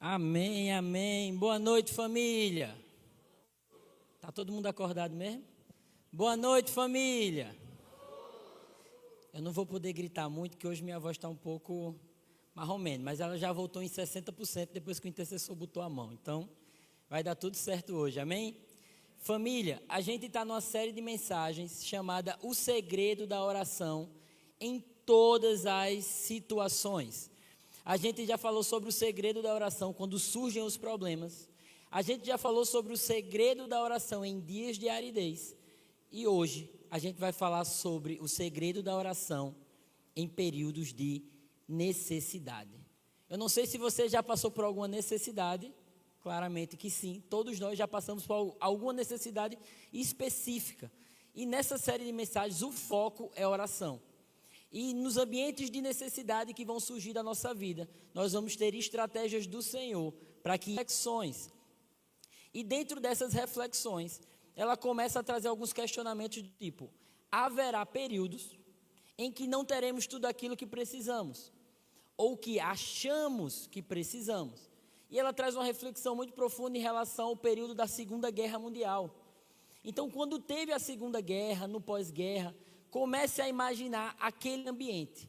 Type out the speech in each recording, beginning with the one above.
Amém, amém. Boa noite, família. Tá todo mundo acordado mesmo? Boa noite, família. Eu não vou poder gritar muito, porque hoje minha voz está um pouco marromeno, mas ela já voltou em 60% depois que o intercessor botou a mão. Então, vai dar tudo certo hoje, amém? Família, a gente está numa série de mensagens chamada O Segredo da Oração em todas as situações. A gente já falou sobre o segredo da oração quando surgem os problemas. A gente já falou sobre o segredo da oração em dias de aridez. E hoje a gente vai falar sobre o segredo da oração em períodos de necessidade. Eu não sei se você já passou por alguma necessidade. Claramente que sim, todos nós já passamos por alguma necessidade específica. E nessa série de mensagens o foco é oração. E nos ambientes de necessidade que vão surgir da nossa vida, nós vamos ter estratégias do Senhor para que reflexões. E dentro dessas reflexões, ela começa a trazer alguns questionamentos do tipo: haverá períodos em que não teremos tudo aquilo que precisamos, ou que achamos que precisamos. E ela traz uma reflexão muito profunda em relação ao período da Segunda Guerra Mundial. Então, quando teve a Segunda Guerra, no pós-guerra, comece a imaginar aquele ambiente.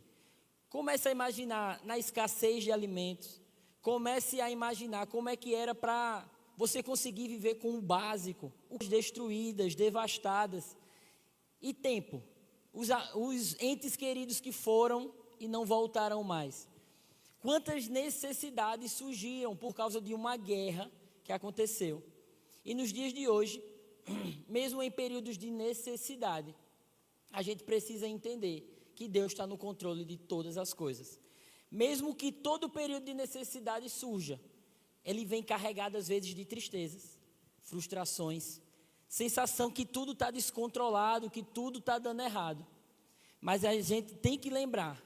Comece a imaginar na escassez de alimentos. Comece a imaginar como é que era para você conseguir viver com o básico. Destruídas, devastadas. E tempo. Os entes queridos que foram e não voltaram mais. Quantas necessidades surgiram por causa de uma guerra que aconteceu. E nos dias de hoje, mesmo em períodos de necessidade, a gente precisa entender que Deus está no controle de todas as coisas. Mesmo que todo período de necessidade surja, ele vem carregado às vezes de tristezas, frustrações, sensação que tudo está descontrolado, que tudo está dando errado. Mas a gente tem que lembrar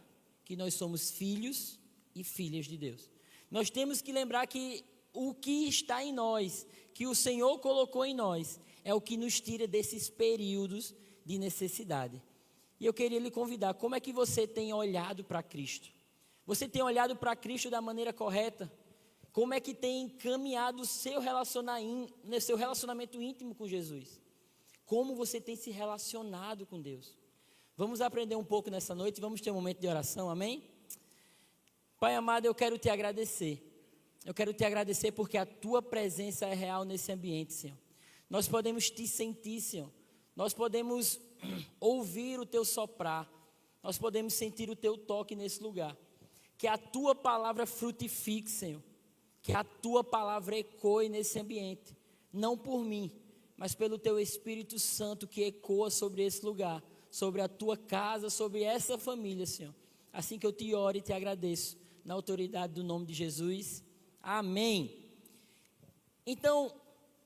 que nós somos filhos e filhas de Deus. Nós temos que lembrar que o que está em nós, que o Senhor colocou em nós, é o que nos tira desses períodos de necessidade. E eu queria lhe convidar, como é que você tem olhado para Cristo? Você tem olhado para Cristo da maneira correta? Como é que tem caminhado o seu relacionamento íntimo com Jesus? Como você tem se relacionado com Deus? Vamos aprender um pouco nessa noite, vamos ter um momento de oração, amém? Pai amado, eu quero te agradecer. Eu quero te agradecer porque a tua presença é real nesse ambiente, Senhor. Nós podemos te sentir, Senhor. Nós podemos ouvir o teu soprar, nós podemos sentir o teu toque nesse lugar. Que a tua palavra frutifique, Senhor. Que a tua palavra ecoe nesse ambiente. Não por mim, mas pelo teu Espírito Santo que ecoa sobre esse lugar, sobre a tua casa, sobre essa família, Senhor. Assim que eu te oro e te agradeço, na autoridade do nome de Jesus. Amém. Então,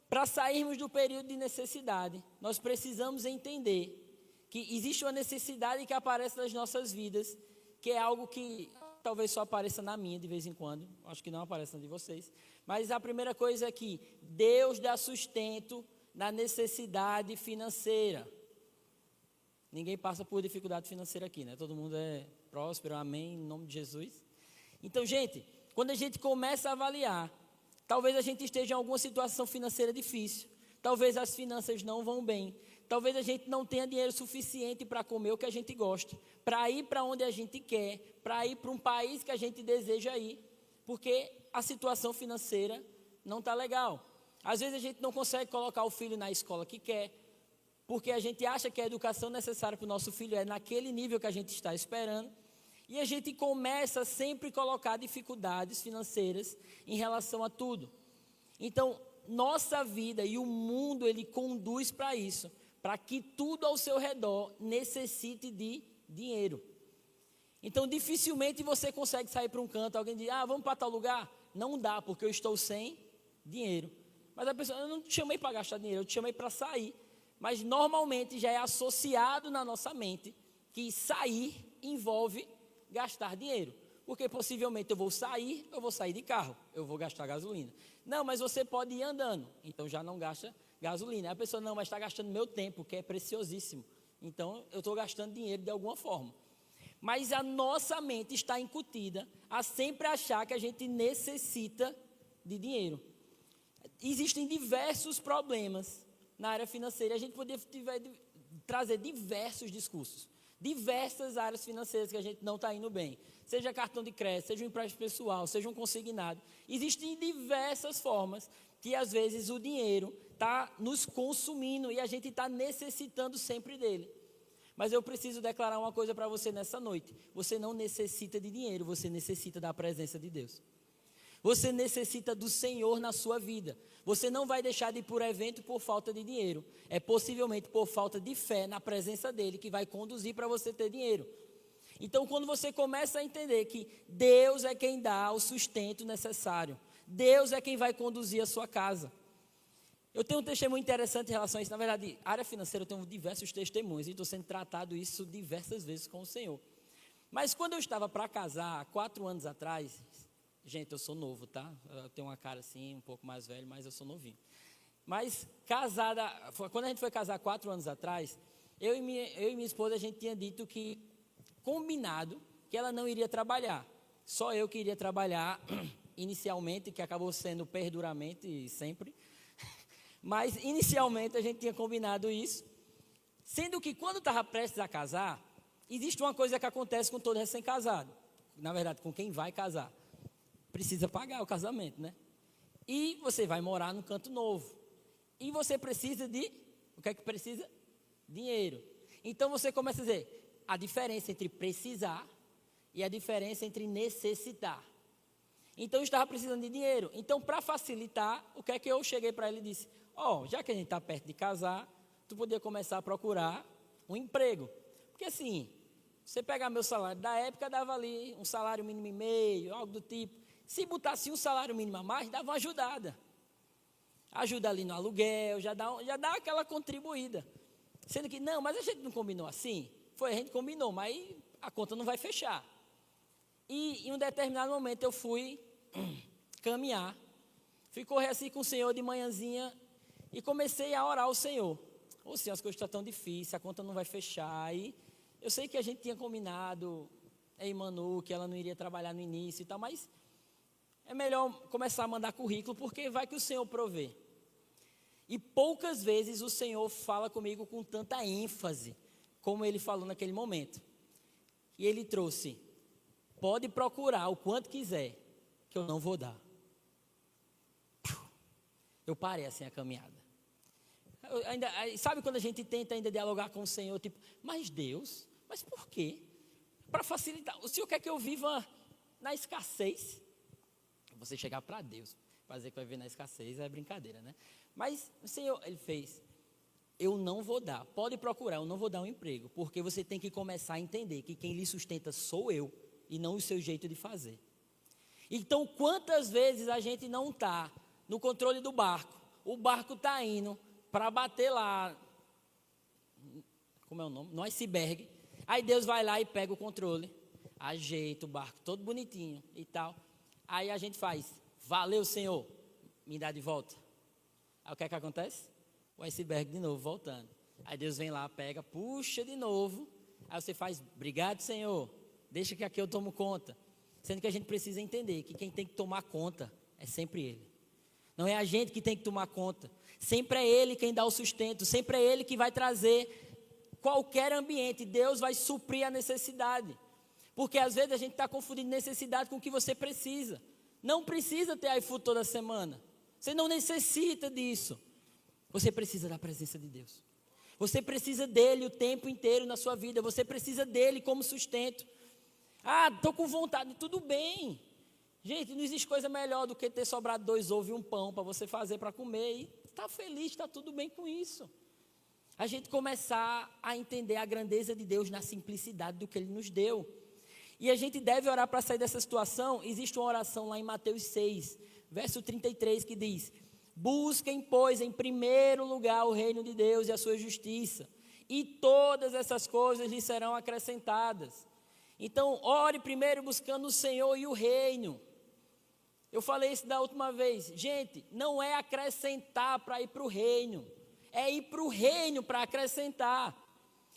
para sairmos do período de necessidade, nós precisamos entender que existe uma necessidade que aparece nas nossas vidas, que é algo que talvez só apareça na minha de vez em quando, acho que não aparece na de vocês, mas a primeira coisa é que Deus dá sustento na necessidade financeira. Ninguém passa por dificuldade financeira aqui, né? Todo mundo é próspero, amém, em nome de Jesus. Então, gente, quando a gente começa a avaliar, talvez a gente esteja em alguma situação financeira difícil. Talvez as finanças não vão bem. Talvez a gente não tenha dinheiro suficiente para comer o que a gente gosta, para ir para onde a gente quer, para ir para um país que a gente deseja ir, porque a situação financeira não está legal. Às vezes a gente não consegue colocar o filho na escola que quer, porque a gente acha que a educação necessária para o nosso filho é naquele nível que a gente está esperando. E a gente começa sempre a colocar dificuldades financeiras em relação a tudo. Então, nossa vida e o mundo, ele conduz para isso, para que tudo ao seu redor necessite de dinheiro. Então, dificilmente você consegue sair para um canto, alguém diz, vamos para tal lugar? Não dá, porque eu estou sem dinheiro. Mas a pessoa, eu não te chamei para gastar dinheiro, eu te chamei para sair. Mas normalmente já é associado na nossa mente que sair envolve gastar dinheiro, porque possivelmente eu vou sair de carro, eu vou gastar gasolina. Não, mas você pode ir andando, então já não gasta gasolina. A pessoa, não, mas está gastando meu tempo, que é preciosíssimo, então eu estou gastando dinheiro de alguma forma. Mas a nossa mente está incutida a sempre achar que a gente necessita de dinheiro. Existem diversos problemas na área financeira. A gente poderia trazer diversos discursos, diversas áreas financeiras que a gente não está indo bem. Seja cartão de crédito, seja um empréstimo pessoal, seja um consignado. Existem diversas formas que, às vezes, o dinheiro está nos consumindo e a gente está necessitando sempre dele. Mas eu preciso declarar uma coisa para você nessa noite. Você não necessita de dinheiro, você necessita da presença de Deus. Você necessita do Senhor na sua vida. Você não vai deixar de ir por evento por falta de dinheiro. É possivelmente por falta de fé na presença dele que vai conduzir para você ter dinheiro. Então, quando você começa a entender que Deus é quem dá o sustento necessário, Deus é quem vai conduzir a sua casa. Eu tenho um testemunho interessante em relação a isso. Na verdade, área financeira, eu tenho diversos testemunhos e estou sendo tratado isso diversas vezes com o Senhor. Mas quando eu estava para casar, há 4 anos atrás, gente, eu sou novo, tá? Eu tenho uma cara assim, um pouco mais velho, mas eu sou novinho. Mas casada, quando a gente foi casar 4 anos atrás, eu e minha esposa, a gente tinha dito que, combinado, que ela não iria trabalhar. Só eu que iria trabalhar inicialmente, que acabou sendo perduramente sempre. Mas inicialmente a gente tinha combinado isso. Sendo que quando estava prestes a casar, existe uma coisa que acontece com todo recém-casado. Na verdade, com quem vai casar. Precisa pagar o casamento, né? E você vai morar num canto novo. E você precisa de... O que é que precisa? Dinheiro. Então você começa a dizer a diferença entre precisar e a diferença entre necessitar. Então eu estava precisando de dinheiro. Então, para facilitar, o que é que eu cheguei para ele e disse? Já que a gente está perto de casar, tu podia começar a procurar um emprego. Porque assim, você pegar meu salário da época, dava ali um salário mínimo e meio, algo do tipo. Se botasse um salário mínimo a mais, dava uma ajudada. Ajuda ali no aluguel, já dá aquela contribuída. Sendo que, não, mas a gente não combinou assim? A gente combinou, mas a conta não vai fechar. E em um determinado momento eu fui caminhar, fui correr assim com o Senhor de manhãzinha e comecei a orar ao Senhor. Senhor, as coisas estão tão difíceis, a conta não vai fechar. E eu sei que a gente tinha combinado, Manu, que ela não iria trabalhar no início e tal, mas é melhor começar a mandar currículo, porque vai que o Senhor provê. E poucas vezes o Senhor fala comigo com tanta ênfase, como Ele falou naquele momento. E Ele trouxe, pode procurar o quanto quiser, que eu não vou dar. Eu parei assim a caminhada. Sabe quando a gente tenta ainda dialogar com o Senhor, tipo, mas Deus, mas por quê? Para facilitar. O Senhor quer que eu viva na escassez? Você chegar para Deus, fazer que vai viver na escassez é brincadeira, né? Mas o Senhor, Ele fez, eu não vou dar, pode procurar, eu não vou dar um emprego, porque você tem que começar a entender que quem lhe sustenta sou eu, e não o seu jeito de fazer. Então, quantas vezes a gente não está no controle do barco, o barco está indo para bater lá, como é o nome? No iceberg, aí Deus vai lá e pega o controle, ajeita o barco todo bonitinho e tal, aí a gente faz, valeu Senhor, me dá de volta. Aí o que é que acontece? O iceberg de novo, voltando. Aí Deus vem lá, pega, puxa de novo, aí você faz, obrigado Senhor, deixa que aqui eu tomo conta. Sendo que a gente precisa entender que quem tem que tomar conta é sempre Ele. Não é a gente que tem que tomar conta. Sempre é Ele quem dá o sustento. Sempre é Ele que vai trazer qualquer ambiente. Deus vai suprir a necessidade. Porque às vezes a gente está confundindo necessidade com o que você precisa. Não precisa ter iFood toda semana. Você não necessita disso. Você precisa da presença de Deus. Você precisa dEle o tempo inteiro na sua vida. Você precisa dEle como sustento. Estou com vontade, tudo bem. Gente, não existe coisa melhor do que ter sobrado 2 ovos e um pão para você fazer para comer e está feliz, está tudo bem com isso. A gente começar a entender a grandeza de Deus na simplicidade do que Ele nos deu. E a gente deve orar para sair dessa situação. Existe uma oração lá em Mateus 6, verso 33, que diz: busquem, pois, em primeiro lugar o reino de Deus e a sua justiça, e todas essas coisas lhes serão acrescentadas. Então, ore primeiro buscando o Senhor e o reino. Eu falei isso da última vez. Gente, não é acrescentar para ir para o reino. É ir para o reino para acrescentar.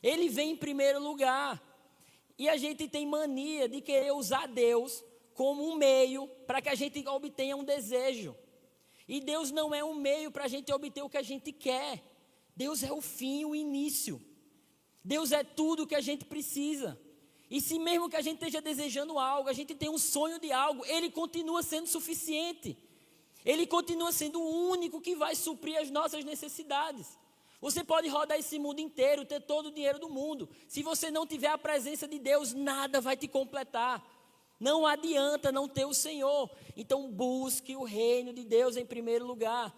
Ele vem em primeiro lugar. E a gente tem mania de querer usar Deus como um meio para que a gente obtenha um desejo. E Deus não é um meio para a gente obter o que a gente quer. Deus é o fim, o início. Deus é tudo o que a gente precisa. E se mesmo que a gente esteja desejando algo, a gente tem um sonho de algo, Ele continua sendo suficiente. Ele continua sendo o único que vai suprir as nossas necessidades. Você pode rodar esse mundo inteiro, ter todo o dinheiro do mundo. Se você não tiver a presença de Deus, nada vai te completar. Não adianta não ter o Senhor. Então busque o reino de Deus em primeiro lugar.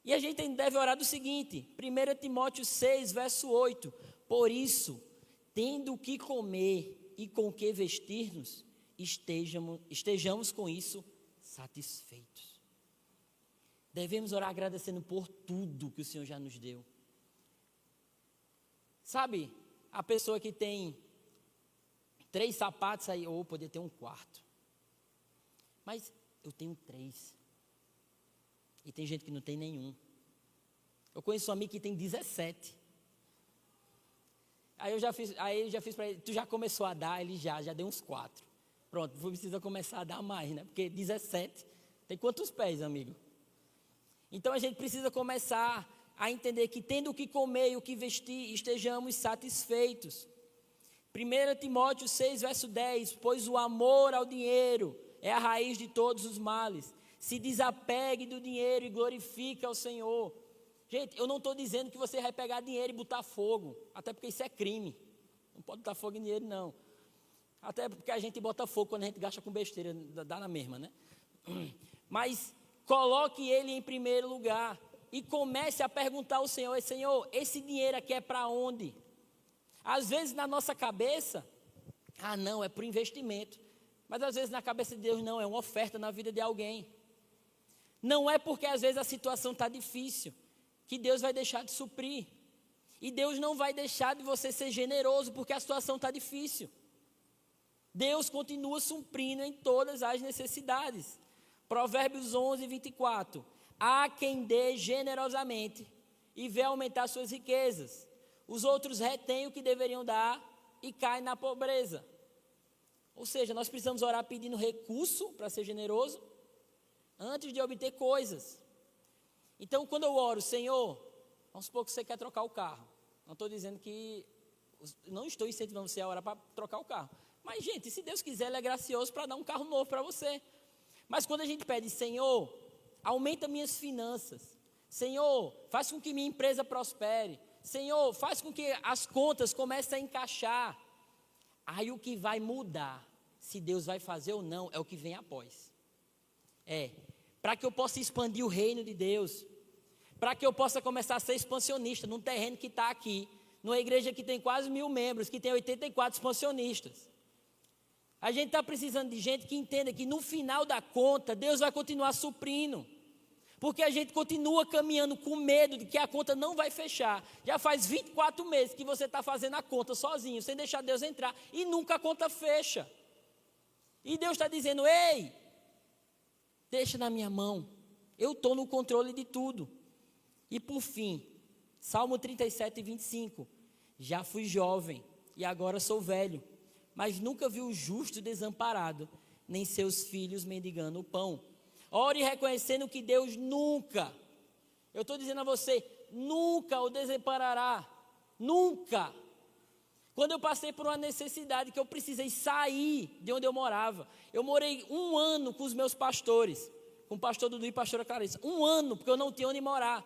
E a gente deve orar do seguinte, 1 Timóteo 6, verso 8. Por isso, tendo o que comer e com o que vestir-nos, estejamos com isso satisfeitos. Devemos orar agradecendo por tudo que o Senhor já nos deu. Sabe, a pessoa que tem 3 sapatos aí, ou poder ter um quarto. Mas eu tenho 3. E tem gente que não tem nenhum. Eu conheço um amigo que tem 17. Aí eu já fiz para ele, tu já começou a dar? Ele já deu uns 4. Pronto, precisa começar a dar mais, né? Porque 17, tem quantos pés, amigo? Então a gente precisa começar a entender que tendo o que comer e o que vestir, estejamos satisfeitos. 1 Timóteo 6, verso 10, pois o amor ao dinheiro é a raiz de todos os males. Se desapegue do dinheiro e glorifique ao Senhor. Gente, eu não estou dizendo que você vai pegar dinheiro e botar fogo, até porque isso é crime. Não pode botar fogo em dinheiro, não. Até porque a gente bota fogo quando a gente gasta com besteira, dá na mesma, né? Mas coloque ele em primeiro lugar e comece a perguntar ao Senhor, Senhor, esse dinheiro aqui é para onde? Às vezes na nossa cabeça, não, é para o investimento. Mas às vezes na cabeça de Deus não, é uma oferta na vida de alguém. Não é porque às vezes a situação está difícil que Deus vai deixar de suprir. E Deus não vai deixar de você ser generoso porque a situação está difícil. Deus continua suprindo em todas as necessidades. Provérbios 11, 24. Há quem dê generosamente e vê aumentar suas riquezas. Os outros retêm o que deveriam dar e caem na pobreza. Ou seja, nós precisamos orar pedindo recurso para ser generoso antes de obter coisas. Então, quando eu oro, Senhor, vamos supor que você quer trocar o carro. Não estou dizendo que, não estou incentivando você a orar para trocar o carro. Mas, gente, se Deus quiser, Ele é gracioso para dar um carro novo para você. Mas quando a gente pede, Senhor, aumenta minhas finanças. Senhor, faz com que minha empresa prospere. Senhor, faz com que as contas comecem a encaixar. Aí o que vai mudar, se Deus vai fazer ou não, é o que vem após. Para que eu possa expandir o reino de Deus, para que eu possa começar a ser expansionista num terreno que está aqui, numa igreja que tem quase 1000 membros, que tem 84 expansionistas. A gente está precisando de gente que entenda que no final da conta, Deus vai continuar suprindo. Porque a gente continua caminhando com medo de que a conta não vai fechar. Já faz 24 meses que você está fazendo a conta sozinho, sem deixar Deus entrar, e nunca a conta fecha. E Deus está dizendo, ei, deixa na minha mão, eu estou no controle de tudo. E por fim, Salmo 37, 25, já fui jovem e agora sou velho, mas nunca vi o justo desamparado, nem seus filhos mendigando o pão. Ore reconhecendo que Deus nunca, eu estou dizendo a você, nunca o desamparará, nunca. Quando eu passei por uma necessidade que eu precisei sair de onde eu morava, eu morei 1 ano com os meus pastores, com o pastor Dudu e a pastora Clarissa, 1 ano, porque eu não tinha onde morar.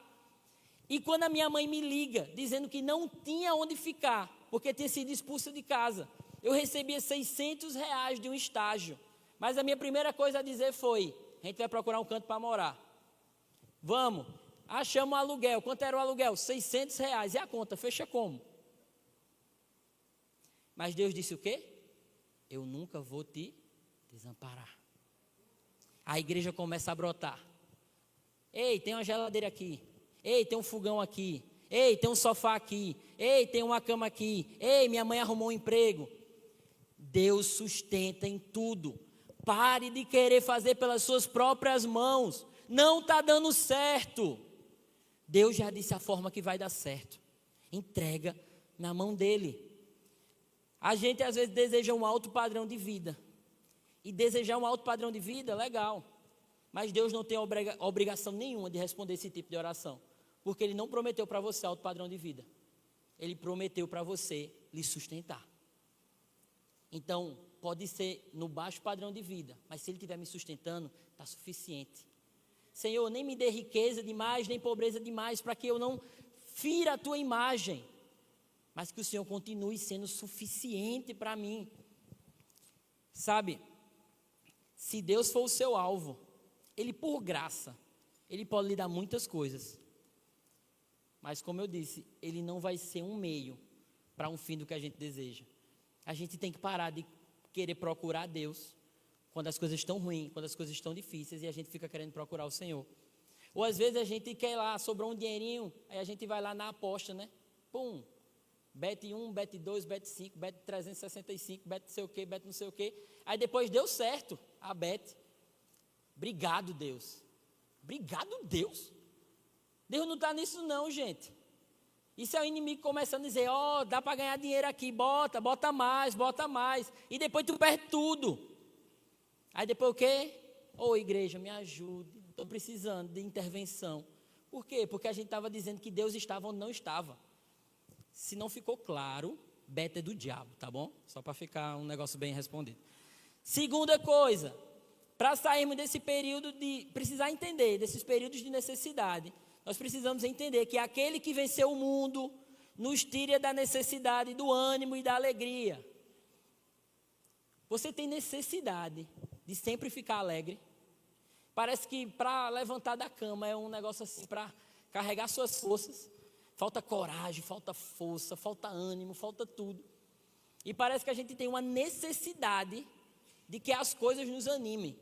E quando a minha mãe me liga, dizendo que não tinha onde ficar, porque tinha sido expulsa de casa, eu recebia R$600 de um estágio, mas a minha primeira coisa a dizer foi, a gente vai procurar um canto para morar. Vamos, achamos um aluguel, quanto era o aluguel? R$600, e a conta, fecha como? Mas Deus disse o quê? Eu nunca vou te desamparar. A igreja começa a brotar. Ei, tem uma geladeira aqui. Ei, tem um fogão aqui. Ei, tem um sofá aqui. Ei, tem uma cama aqui. Ei, minha mãe arrumou um emprego. Deus sustenta em tudo. Pare de querer fazer pelas suas próprias mãos. Não está dando certo. Deus já disse a forma que vai dar certo. Entrega na mão dele. A gente às vezes deseja um alto padrão de vida. e desejar um alto padrão de vida, legal. Mas Deus não tem obrigação nenhuma de responder esse tipo de oração. Porque Ele não prometeu para você alto padrão de vida. Ele prometeu para você lhe sustentar. Então, pode ser no baixo padrão de vida, mas se Ele estiver me sustentando, está suficiente. Senhor, nem me dê riqueza demais, nem pobreza demais, para que eu não fira a Tua imagem. Mas que o Senhor continue sendo suficiente para mim. Sabe, se Deus for o seu alvo, Ele por graça, Ele pode lhe dar muitas coisas. Mas como eu disse, Ele não vai ser um meio para um fim do que a gente deseja. A gente tem que parar de querer procurar Deus quando as coisas estão ruins, quando as coisas estão difíceis e a gente fica querendo procurar o Senhor. Ou às vezes a gente quer lá, sobrou um dinheirinho, aí a gente vai lá na aposta, né? Pum, bet 1, bet 2, bet 5, bet 365, bet não sei o que, bet não sei o que. Aí depois deu certo a bet. Obrigado, Deus. Obrigado, Deus. Deus não está nisso não, gente. Isso é o inimigo começando a dizer, ó, dá para ganhar dinheiro aqui, bota mais. E depois tu perde tudo. Aí depois o quê? Ô, igreja, me ajude, estou precisando de intervenção. Por quê? Porque a gente estava dizendo que Deus estava onde não estava. Se não ficou claro, beta é do diabo, tá bom? Só para ficar um negócio bem respondido. Segunda coisa, para sairmos desse período de precisar entender, desses períodos de necessidade, nós precisamos entender que aquele que venceu o mundo nos tira da necessidade, do ânimo e da alegria. Você tem necessidade de sempre ficar alegre? Parece que para levantar da cama é um negócio assim, para carregar suas forças. Falta coragem, falta força, falta ânimo, falta tudo. E parece que a gente tem uma necessidade de que as coisas nos animem.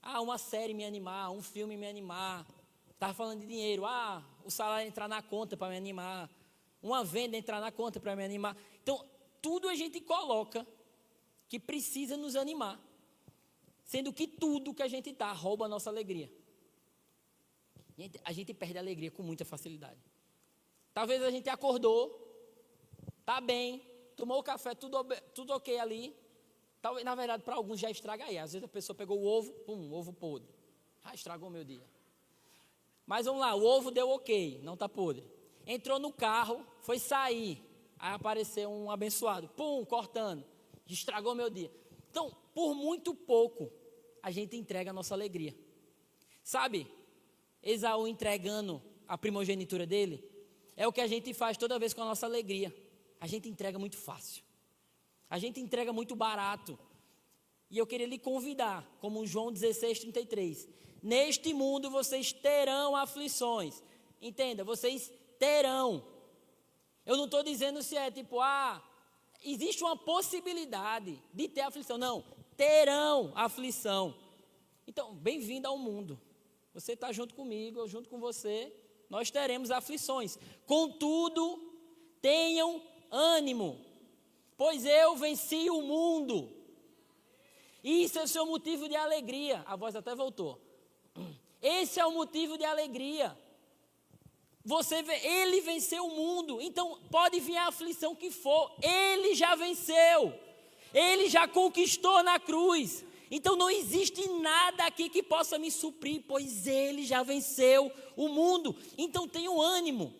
Ah, uma série me animar, um filme me animar. Estava falando de dinheiro. Ah, o salário entrar na conta para me animar. Uma venda entrar na conta para me animar. Então, tudo a gente coloca que precisa nos animar. Sendo que tudo que a gente está rouba a nossa alegria. A gente perde a alegria com muita facilidade. Talvez a gente acordou, está bem, tomou o café, tudo ok ali. Talvez, na verdade, para alguns já estraga aí. Às vezes a pessoa pegou o ovo, ovo podre. Ah, estragou o meu dia. Mas vamos lá, o ovo deu ok, não está podre. Entrou no carro, foi sair. Aí apareceu um abençoado, cortando. Estragou meu dia. Então, por muito pouco, a gente entrega a nossa alegria. Sabe, Esaú entregando a primogenitura dele, é o que a gente faz toda vez com a nossa alegria. A gente entrega muito fácil. A gente entrega muito barato. E eu queria lhe convidar, como João 16:33. Neste mundo vocês terão aflições. Entenda, vocês terão. Eu não estou dizendo se é tipo, existe uma possibilidade de ter aflição. Não, terão aflição. Então, bem-vindo ao mundo. Você está junto comigo, eu junto com você. Nós teremos aflições. Contudo, tenham ânimo, pois eu venci o mundo. Isso é o seu motivo de alegria. A voz até voltou. Esse é o motivo de alegria. Ele venceu o mundo. Então pode vir a aflição que for, ele já venceu. Ele já conquistou na cruz. Então não existe nada aqui que possa me suprir, pois ele já venceu o mundo. Então tenha um ânimo.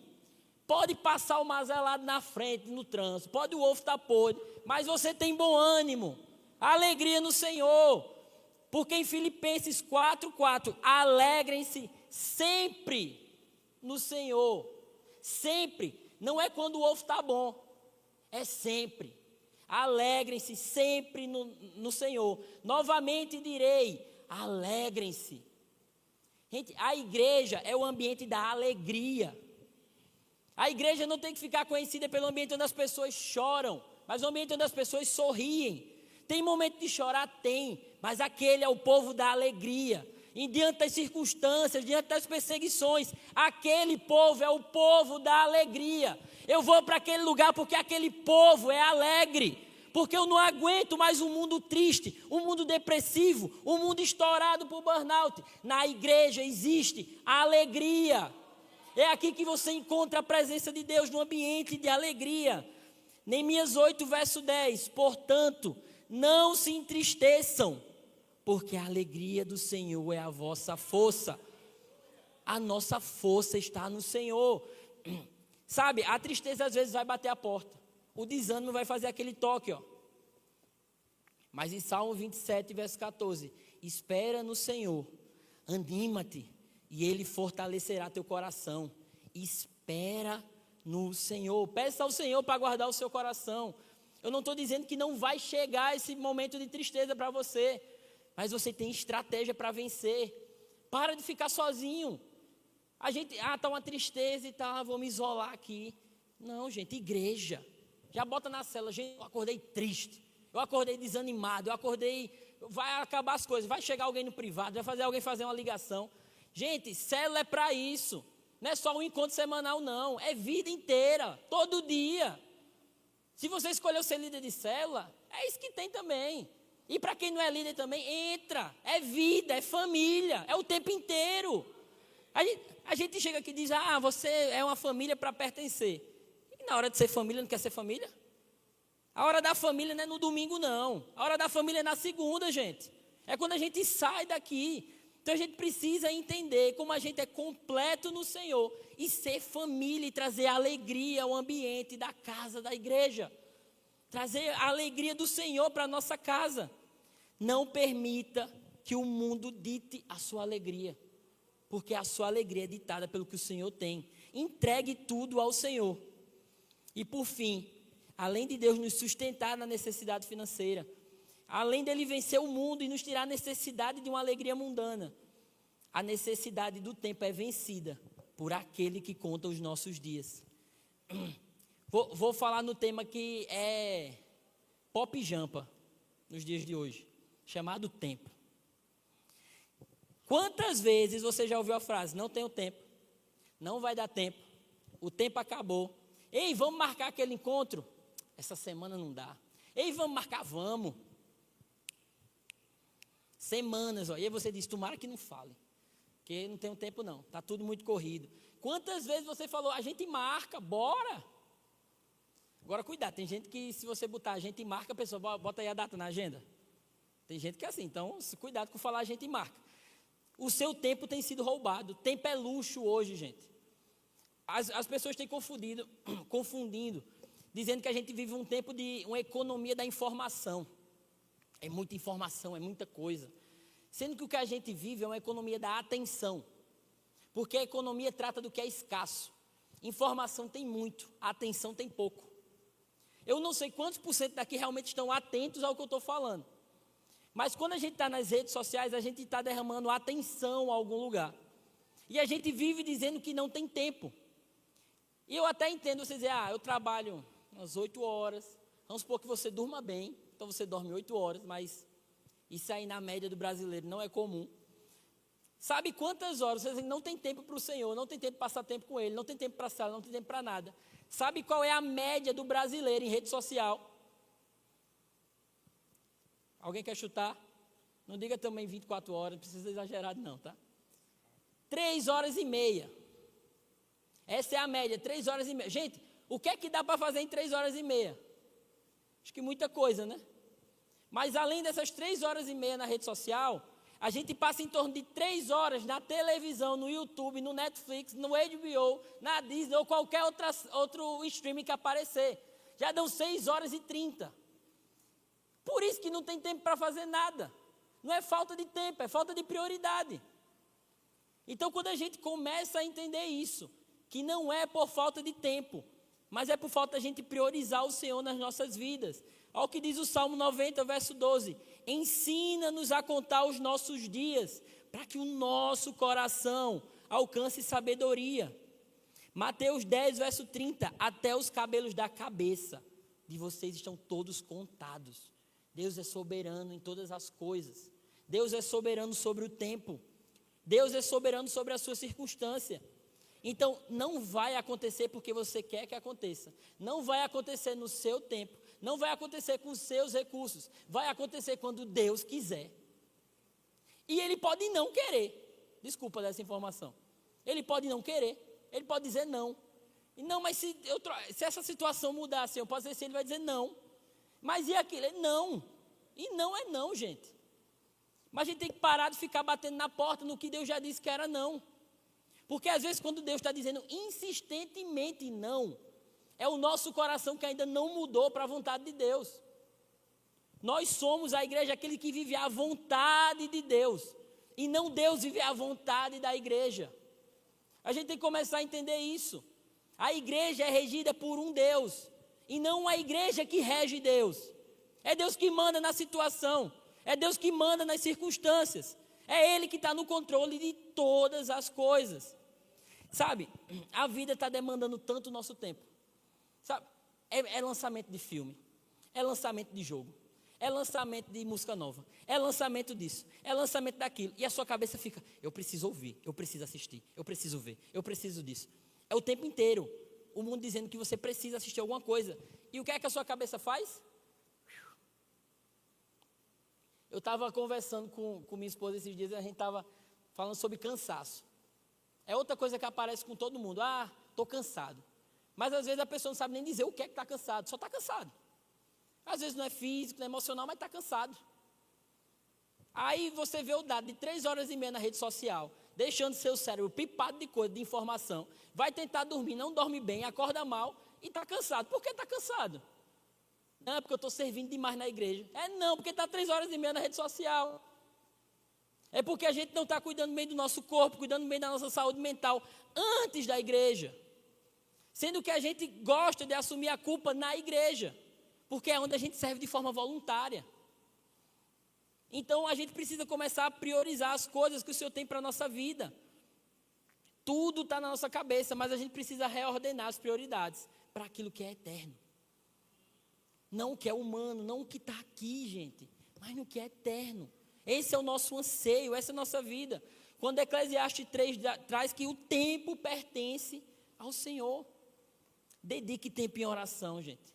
Pode passar o mazelado na frente, no trânsito, pode o ovo estar podre, mas você tem bom ânimo, alegria no Senhor. Porque em Filipenses 4:4, alegrem-se sempre no Senhor. Sempre. Não é quando o ovo está bom, é sempre. Alegrem-se sempre no Senhor. Novamente direi, alegrem-se. Gente, a igreja é o ambiente da alegria. A igreja não tem que ficar conhecida pelo ambiente onde as pessoas choram, mas o ambiente onde as pessoas sorriem. Tem momento de chorar? Tem, mas aquele é o povo da alegria. E diante das circunstâncias, diante das perseguições, aquele povo é o povo da alegria. Eu vou para aquele lugar porque aquele povo é alegre. Porque eu não aguento mais um mundo triste, um mundo depressivo, um mundo estourado por burnout. Na igreja existe a alegria. É aqui que você encontra a presença de Deus no ambiente de alegria. Neemias 8, verso 10. Portanto, não se entristeçam, porque a alegria do Senhor é a vossa força. A nossa força está no Senhor. Sabe, a tristeza às vezes vai bater a porta. O desânimo vai fazer aquele toque, ó. Mas em Salmo 27, verso 14, espera no Senhor, anima-te, e Ele fortalecerá teu coração. Espera no Senhor. Peça ao Senhor para guardar o seu coração. Eu não estou dizendo que não vai chegar esse momento de tristeza para você, mas você tem estratégia para vencer. Para de ficar sozinho. A gente, está uma tristeza e tal, vou me isolar aqui. Não, gente, igreja. Já bota na cela, gente, eu acordei triste. Eu acordei desanimado, vai acabar as coisas, vai chegar alguém no privado, vai fazer alguém fazer uma ligação. Gente, célula é para isso. Não é só um encontro semanal, não. É vida inteira, todo dia. Se você escolheu ser líder de célula, é isso que tem também. E para quem não é líder também, entra. É vida, é família, é o tempo inteiro. A gente chega aqui e diz, você é uma família para pertencer. E na hora de ser família, não quer ser família? A hora da família não é no domingo, não. A hora da família é na segunda, gente. É quando a gente sai daqui. Então a gente precisa entender como a gente é completo no Senhor e ser família e trazer alegria ao ambiente da casa da igreja. Trazer a alegria do Senhor para a nossa casa. Não permita que o mundo dite a sua alegria, porque a sua alegria é ditada pelo que o Senhor tem. Entregue tudo ao Senhor. E por fim, além de Deus nos sustentar na necessidade financeira, além dele vencer o mundo e nos tirar a necessidade de uma alegria mundana, a necessidade do tempo é vencida por aquele que conta os nossos dias. Vou falar no tema que é pop jampa nos dias de hoje, chamado tempo. Quantas vezes você já ouviu a frase, não tenho tempo, não vai dar tempo, o tempo acabou, ei, vamos marcar aquele encontro? Essa semana não dá. Ei, vamos marcar? Vamos. Semanas, ó. E aí você diz, tomara que não fale, porque não tenho tempo não, está tudo muito corrido. Quantas vezes você falou, a gente marca, bora. Agora cuidado, tem gente que se você botar a gente marca, a pessoa bota aí a data na agenda. Tem gente que é assim, então cuidado com falar a gente marca. O seu tempo tem sido roubado, tempo é luxo hoje, gente. As pessoas têm confundindo, dizendo que a gente vive um tempo de uma economia da informação. É muita informação, é muita coisa. Sendo que o que a gente vive é uma economia da atenção. Porque a economia trata do que é escasso. Informação tem muito, a atenção tem pouco. Eu não sei quantos por cento daqui realmente estão atentos ao que eu estou falando. Mas quando a gente está nas redes sociais, a gente está derramando atenção a algum lugar. E a gente vive dizendo que não tem tempo. E eu até entendo você dizer, eu trabalho umas 8 horas, vamos supor que você durma bem, então você dorme 8 horas, mas isso aí na média do brasileiro não é comum. Sabe quantas horas você não tem tempo para o Senhor, não tem tempo para passar tempo com Ele, não tem tempo para sala, não tem tempo para nada. Sabe qual é a média do brasileiro em rede social? Alguém quer chutar? Não diga também 24 horas, não precisa exagerar não, tá? 3 horas e meia. Essa é a média, 3 horas e meia. Gente, o que é que dá para fazer em 3 horas e meia? Acho que muita coisa, né? Mas além dessas 3 horas e meia na rede social, a gente passa em torno de 3 horas na televisão, no YouTube, no Netflix, no HBO, na Disney ou qualquer outro streaming que aparecer. Já dão 6 horas e 30. Por isso que não tem tempo para fazer nada. Não é falta de tempo, é falta de prioridade. Então quando a gente começa a entender isso, que não é por falta de tempo, mas é por falta da gente priorizar o Senhor nas nossas vidas. Olha o que diz o Salmo 90, verso 12. Ensina-nos a contar os nossos dias, para que o nosso coração alcance sabedoria. Mateus 10, verso 30. Até os cabelos da cabeça de vocês estão todos contados. Deus é soberano em todas as coisas. Deus é soberano sobre o tempo. Deus é soberano sobre a sua circunstância. Então, não vai acontecer porque você quer que aconteça. Não vai acontecer no seu tempo. Não vai acontecer com os seus recursos. Vai acontecer quando Deus quiser. E Ele pode não querer. Desculpa dessa informação. Ele pode não querer. Ele pode dizer não. E não, mas se essa situação mudar, assim, eu posso dizer se Ele vai dizer não. Mas e aquilo? Não. E não é não, gente. Mas a gente tem que parar de ficar batendo na porta no que Deus já disse que era não. Porque às vezes quando Deus está dizendo insistentemente não, é o nosso coração que ainda não mudou para a vontade de Deus. Nós somos a igreja, aquele que vive a vontade de Deus. E não Deus vive a vontade da igreja. A gente tem que começar a entender isso. A igreja é regida por um Deus. E não a igreja que rege Deus. É Deus que manda na situação. É Deus que manda nas circunstâncias. É Ele que está no controle de todas as coisas. Sabe, a vida está demandando tanto o nosso tempo. Sabe, é lançamento de filme. É lançamento de jogo. É lançamento de música nova. É lançamento disso. É lançamento daquilo. E a sua cabeça fica, eu preciso ouvir, eu preciso assistir, eu preciso ver, eu preciso disso. É o tempo inteiro. O mundo dizendo que você precisa assistir alguma coisa. E o que é que a sua cabeça faz? Eu estava conversando com minha esposa esses dias e a gente estava falando sobre cansaço. É outra coisa que aparece com todo mundo. Ah, estou cansado. Mas às vezes a pessoa não sabe nem dizer o que é que está cansado. Só está cansado. Às vezes não é físico, não é emocional, mas está cansado. Aí você vê o dado de 3 horas e meia na rede social, deixando seu cérebro pipado de coisa, de informação. Vai tentar dormir, não dorme bem, acorda mal e está cansado. Por que está cansado? Não, é porque eu estou servindo demais na igreja. É não, porque está 3 horas e meia na rede social. É porque a gente não está cuidando bem do nosso corpo, cuidando bem da nossa saúde mental antes da igreja. Sendo que a gente gosta de assumir a culpa na igreja, porque é onde a gente serve de forma voluntária. Então a gente precisa começar a priorizar as coisas que o Senhor tem para a nossa vida. Tudo está na nossa cabeça, mas a gente precisa reordenar as prioridades para aquilo que é eterno. Não o que é humano, não o que está aqui, gente, mas no que é eterno. Esse é o nosso anseio, essa é a nossa vida. Quando Eclesiastes 3 traz que o tempo pertence ao Senhor. Dedique tempo em oração, gente.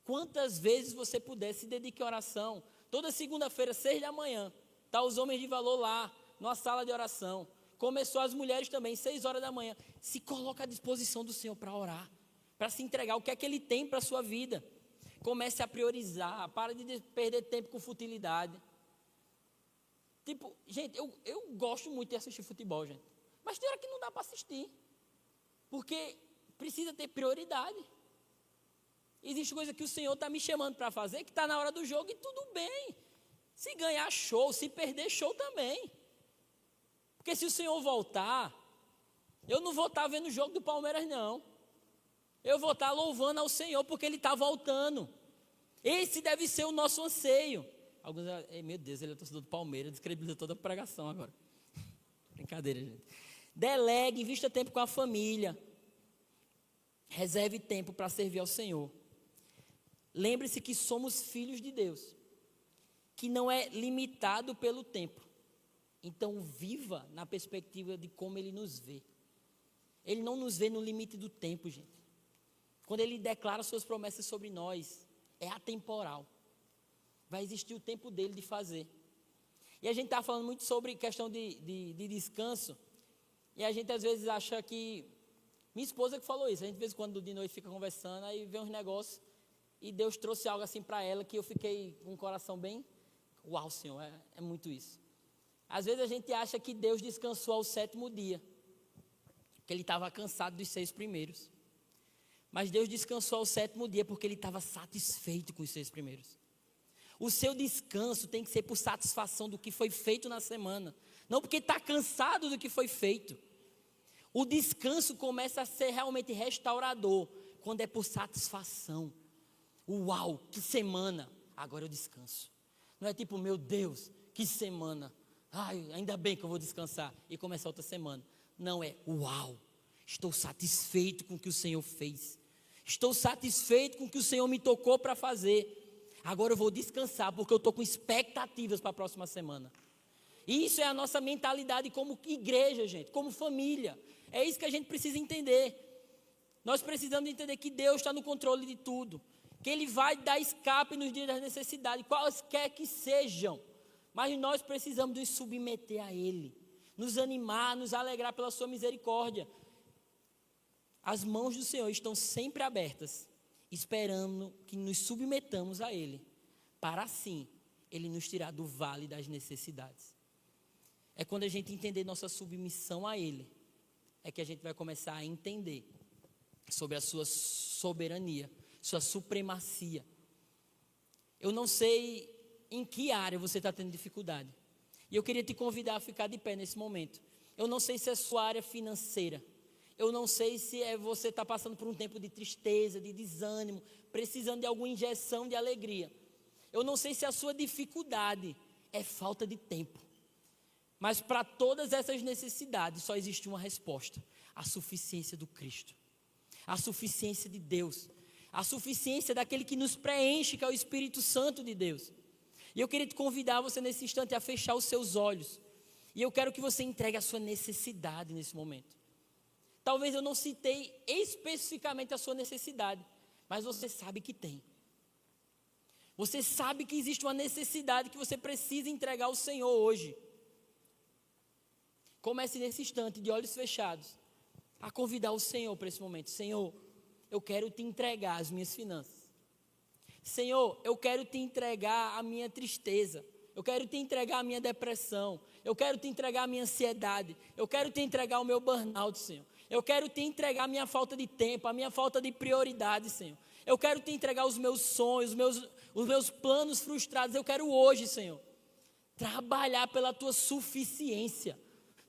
Quantas vezes você puder, se dedique em oração. Toda segunda-feira, 6 da manhã, tá os homens de valor lá, numa sala de oração. Começou as mulheres também, 6 horas da manhã. Se coloca à disposição do Senhor para orar, para se entregar o que é que Ele tem para a sua vida. Comece a priorizar, para de perder tempo com futilidade. Tipo, gente, eu gosto muito de assistir futebol, gente. Mas tem hora que não dá para assistir. Porque precisa ter prioridade. Existe coisa que o Senhor está me chamando para fazer, que está na hora do jogo e tudo bem. Se ganhar, show. Se perder, show também. Porque se o Senhor voltar, eu não vou estar vendo o jogo do Palmeiras, não. Eu vou estar louvando ao Senhor porque Ele está voltando. Esse deve ser o nosso anseio. Alguns, meu Deus, ele é torcedor do Palmeiras, descredibiliza toda a pregação agora. Brincadeira, gente. Delegue, invista tempo com a família. Reserve tempo para servir ao Senhor. Lembre-se que somos filhos de Deus, que não é limitado pelo tempo. Então viva na perspectiva de como Ele nos vê. Ele não nos vê no limite do tempo, gente. Quando Ele declara suas promessas sobre nós, é atemporal. Vai existir o tempo dele de fazer. E a gente está falando muito sobre questão de descanso. E a gente às vezes acha que... Minha esposa que falou isso. A gente de vez em quando de noite fica conversando, aí vê uns negócios. E Deus trouxe algo assim para ela que eu fiquei com o coração bem... Uau, Senhor, é muito isso. Às vezes a gente acha que Deus descansou ao 7º dia. Que Ele estava cansado dos 6 primeiros. Mas Deus descansou ao 7º dia porque Ele estava satisfeito com os 6 primeiros. O seu descanso tem que ser por satisfação do que foi feito na semana. Não porque está cansado do que foi feito. O descanso começa a ser realmente restaurador quando é por satisfação. Uau, que semana! Agora eu descanso. Não é tipo, meu Deus, que semana. Ai, ainda bem que eu vou descansar e começar outra semana. Não, é uau, estou satisfeito com o que o Senhor fez. Estou satisfeito com o que o Senhor me tocou para fazer. Agora eu vou descansar, porque eu estou com expectativas para a próxima semana. Isso é a nossa mentalidade como igreja, gente, como família. É isso que a gente precisa entender. Nós precisamos entender que Deus está no controle de tudo. Que Ele vai dar escape nos dias das necessidades, quaisquer que sejam. Mas nós precisamos nos submeter a Ele. Nos animar, nos alegrar pela sua misericórdia. As mãos do Senhor estão sempre abertas, esperando que nos submetamos a Ele, para assim Ele nos tirar do vale das necessidades. É quando a gente entender nossa submissão a Ele, é que a gente vai começar a entender sobre a sua soberania, sua supremacia. Eu não sei em que área você está tendo dificuldade. E eu queria te convidar a ficar de pé nesse momento. Eu não sei se é sua área financeira. Eu não sei se você está passando por um tempo de tristeza, de desânimo, precisando de alguma injeção de alegria. Eu não sei se a sua dificuldade é falta de tempo. Mas para todas essas necessidades só existe uma resposta: a suficiência do Cristo, a suficiência de Deus, a suficiência daquele que nos preenche, que é o Espírito Santo de Deus. E eu queria te convidar você nesse instante a fechar os seus olhos. E eu quero que você entregue a sua necessidade nesse momento. Talvez eu não citei especificamente a sua necessidade, mas você sabe que tem. Você sabe que existe uma necessidade que você precisa entregar ao Senhor hoje. Comece nesse instante, de olhos fechados, a convidar o Senhor para esse momento. Senhor, eu quero te entregar as minhas finanças. Senhor, eu quero te entregar a minha tristeza. Eu quero te entregar a minha depressão. Eu quero te entregar a minha ansiedade. Eu quero te entregar o meu burnout, Senhor. Eu quero te entregar a minha falta de tempo, a minha falta de prioridade, Senhor. Eu quero te entregar os meus sonhos, os meus planos frustrados. Eu quero hoje, Senhor, trabalhar pela tua suficiência.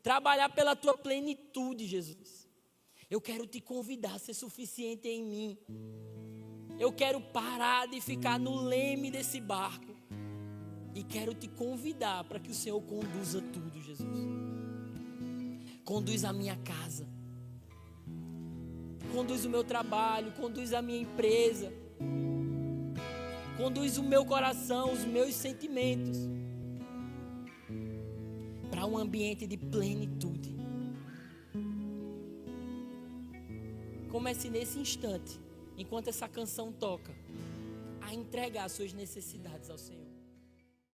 Trabalhar pela tua plenitude, Jesus. Eu quero te convidar a ser suficiente em mim. Eu quero parar de ficar no leme desse barco. E quero te convidar para que o Senhor conduza tudo, Jesus. Conduz a minha casa. Conduz o meu trabalho, conduz a minha empresa. Conduz o meu coração, os meus sentimentos. Para um ambiente de plenitude. Comece nesse instante, enquanto essa canção toca, a entregar as suas necessidades ao Senhor.